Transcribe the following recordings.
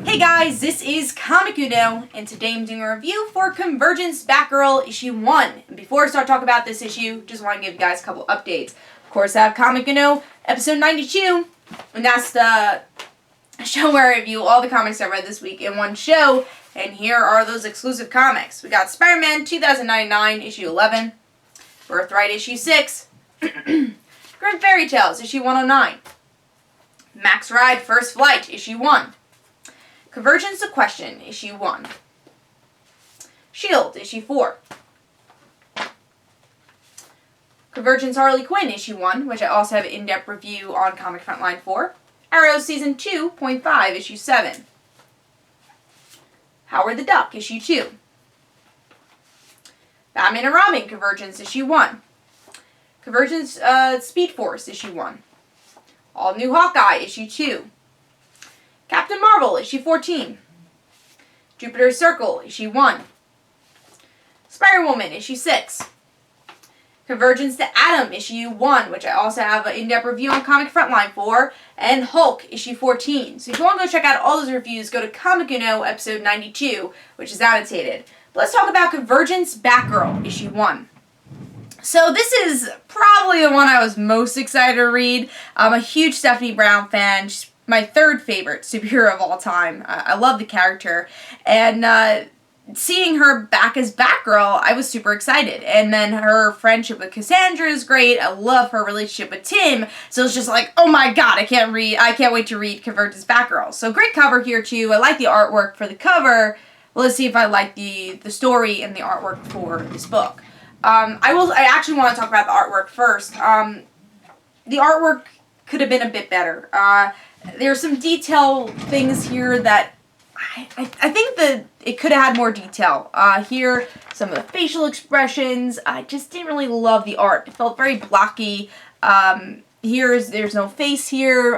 Hey guys, this is Comic Uno, and today I'm doing a review for Convergence Batgirl issue 1. And before I start talking about this issue, just want to give you guys a couple updates. Of course, I have Comic Uno episode 92, and that's the show where I review all the comics I read this week in one show, and here are those exclusive comics. We got Spider-Man 2099 issue 11, Birthright issue 6, Grim Fairy Tales issue 109, Max Ride First Flight issue 1, Convergence The Question, Issue 1. S.H.I.E.L.D., Issue 4. Convergence Harley Quinn, Issue 1, which I also have an in-depth review on Comic Frontline 4. Arrow Season 2.5, Issue 7. Howard the Duck, Issue 2. Batman and Robin, Convergence, Issue 1. Convergence Speed Force, Issue 1. All New Hawkeye, Issue 2. Captain Marvel, Issue 14. Jupiter's Circle, Issue 1. Spider-Woman, Issue 6. Convergence to Atom, Issue 1, which I also have an in-depth review on Comic Frontline for. And Hulk, Issue 14. So if you want to go check out all those reviews, go to Comic Uno, episode 92, which is annotated. But let's talk about Convergence Batgirl, Issue 1. So this is probably the one I was most excited to read. I'm a huge Stephanie Brown fan. She's my third favorite superhero of all time. I love the character. And seeing her back as Batgirl, I was super excited. And then her friendship with Cassandra is great. I love her relationship with Tim. So it's just like, oh my god, I can't wait to read Convergence Batgirl. So great cover here too. I like the artwork for the cover. Well, let's see if I like the story and the artwork for this book. I actually want to talk about the artwork first. The artwork could have been a bit better. There's some detail things here that I think that it could have had more detail. Here, some of the facial expressions, I just didn't really love the art. It felt very blocky. There's no face here.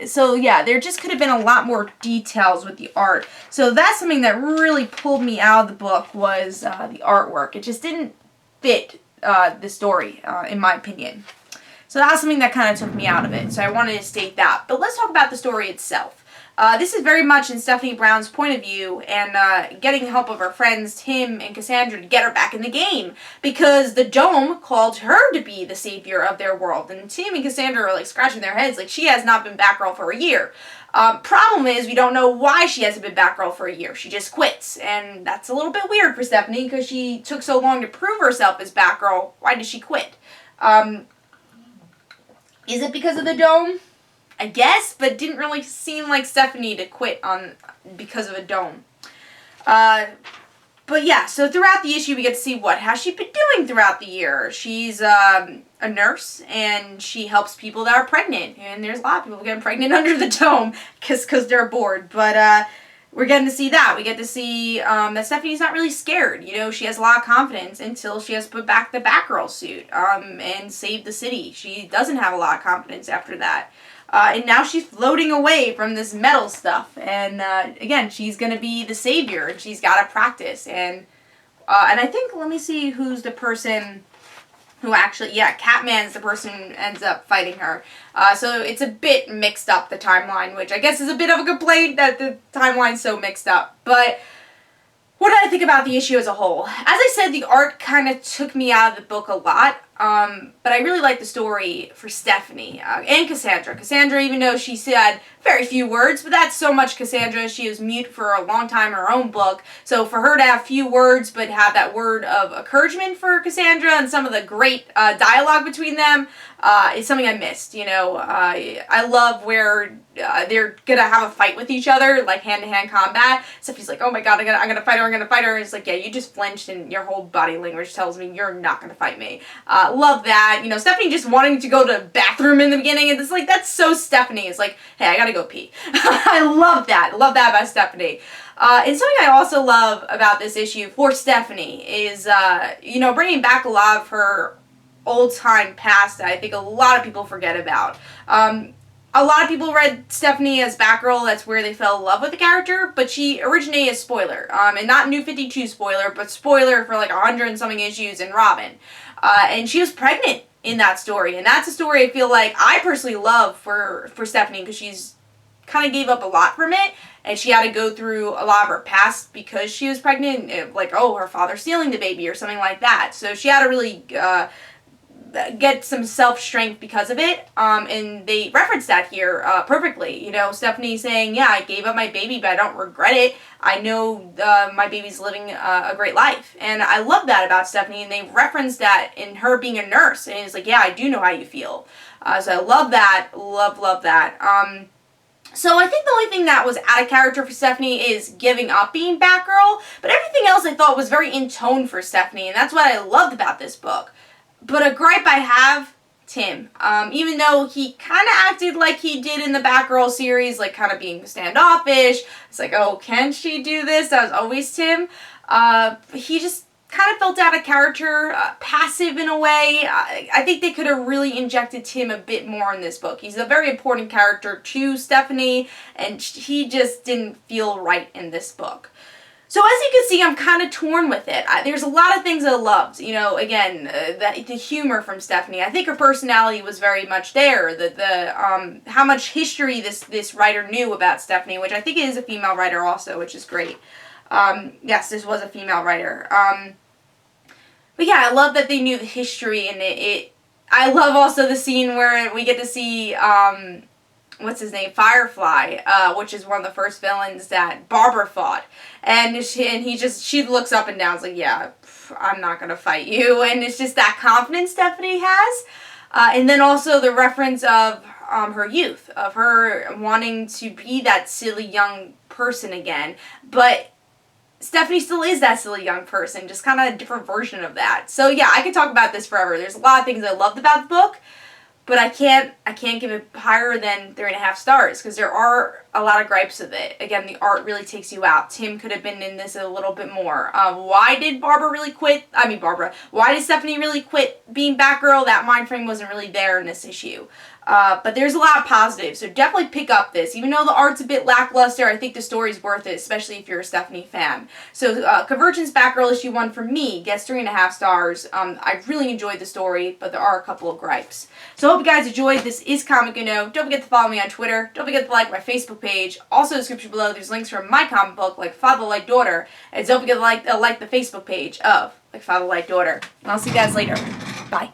So yeah, there just could have been a lot more details with the art. So that's something that really pulled me out of the book was the artwork. It just didn't fit the story, in my opinion. So that's something that kind of took me out of it. So I wanted to state that. But let's talk about the story itself. This is very much in Stephanie Brown's point of view and getting help of her friends Tim and Cassandra to get her back in the game. Because the Dome called her to be the savior of their world. And Tim and Cassandra are like scratching their heads like she has not been Batgirl for a year. Problem is we don't know why she hasn't been Batgirl for a year. She just quits. And that's a little bit weird for Stephanie because she took so long to prove herself as Batgirl. Why did she quit? Is it because of the Dome? I guess, but didn't really seem like Stephanie to quit because of a Dome. But yeah, so throughout the issue we get to see what has she been doing throughout the year. She's a nurse and she helps people that are pregnant. And there's a lot of people getting pregnant under the Dome because they're bored. But we're getting to see that. We get to see that Stephanie's not really scared. You know, she has a lot of confidence until she has to put back the Batgirl suit and save the city. She doesn't have a lot of confidence after that. And now she's floating away from this metal stuff. And again, she's going to be the savior. And she's got to practice. And I think, let me see who's the person who actually, yeah, Catman's the person who ends up fighting her. So it's a bit mixed up, the timeline, which I guess is a bit of a complaint that the timeline's so mixed up. But what did I think about the issue as a whole? As I said, the art kind of took me out of the book a lot. But I really like the story for Stephanie and Cassandra. Cassandra, even though she said very few words, but that's so much Cassandra. She was mute for a long time in her own book. So for her to have few words, but have that word of encouragement for Cassandra and some of the great dialogue between them is something I missed. You know, I love where they're gonna have a fight with each other, like hand-to-hand combat. Stephanie's like, oh my god, I'm gonna fight her, I'm gonna fight her. And it's like, yeah, you just flinched and your whole body language tells me you're not gonna fight me. Love that. You know, Stephanie just wanting to go to the bathroom in the beginning, and it's like, that's so Stephanie. It's like, hey, I gotta go pee. I love that. I love that about Stephanie. And something I also love about this issue for Stephanie is, you know, bringing back a lot of her old-time past that I think a lot of people forget about. A lot of people read Stephanie as Batgirl, that's where they fell in love with the character, but she originated as Spoiler. And not New 52 Spoiler, but Spoiler for like 100 and something issues in Robin. And she was pregnant in that story, and that's a story I feel like I personally love for Stephanie, because she's kind of gave up a lot from it, and she had to go through a lot of her past because she was pregnant, like, oh, her father stealing the baby or something like that. So she had to really get some self-strength because of it, and they reference that here perfectly. You know, Stephanie saying, yeah, I gave up my baby, but I don't regret it. I know my baby's living a great life, and I love that about Stephanie, and they reference that in her being a nurse, and it's like, yeah, I do know how you feel. So I love that, love that. So I think the only thing that was out of character for Stephanie is giving up being Batgirl, but everything else I thought was very in tone for Stephanie, and that's what I loved about this book. But a gripe I have, Tim. Even though he kind of acted like he did in the Batgirl series, like kind of being standoffish. It's like, oh, can she do this? That was always Tim. He just kind of felt out of character, passive in a way. I think they could have really injected Tim a bit more in this book. He's a very important character to Stephanie, and he just didn't feel right in this book. So as you can see, I'm kind of torn with it. There's a lot of things I loved. You know, again, the humor from Stephanie. I think her personality was very much there. How much history this writer knew about Stephanie, which I think is a female writer also, which is great. Yes, this was a female writer. But yeah, I love that they knew the history, and I love also the scene where we get to see what's his name, Firefly, which is one of the first villains that Barbara fought, and she looks up and down, it's like, yeah, I'm not gonna fight you, and it's just that confidence Stephanie has, and then also the reference of her youth, of her wanting to be that silly young person again, but Stephanie still is that silly young person, just kind of a different version of that. So yeah, I could talk about this forever. There's a lot of things I loved about the book, but I can't give it higher than 3.5 stars because there are a lot of gripes with it. Again, the art really takes you out. Tim could have been in this a little bit more. Why did why did Stephanie really quit being Batgirl? That mind frame wasn't really there in this issue. But there's a lot of positives, so definitely pick up this. Even though the art's a bit lackluster, I think the story's worth it, especially if you're a Stephanie fan. So Convergence Batgirl issue 1 from me gets 3.5 stars. I really enjoyed the story, but there are a couple of gripes. So I hope you guys enjoyed. This is Comic Uno. Don't forget to follow me on Twitter. Don't forget to like my Facebook page. Also in the description below, there's links for my comic book, Like Father Like Daughter. And don't forget to like the Facebook page of Like Father Like Daughter. And I'll see you guys later. Bye.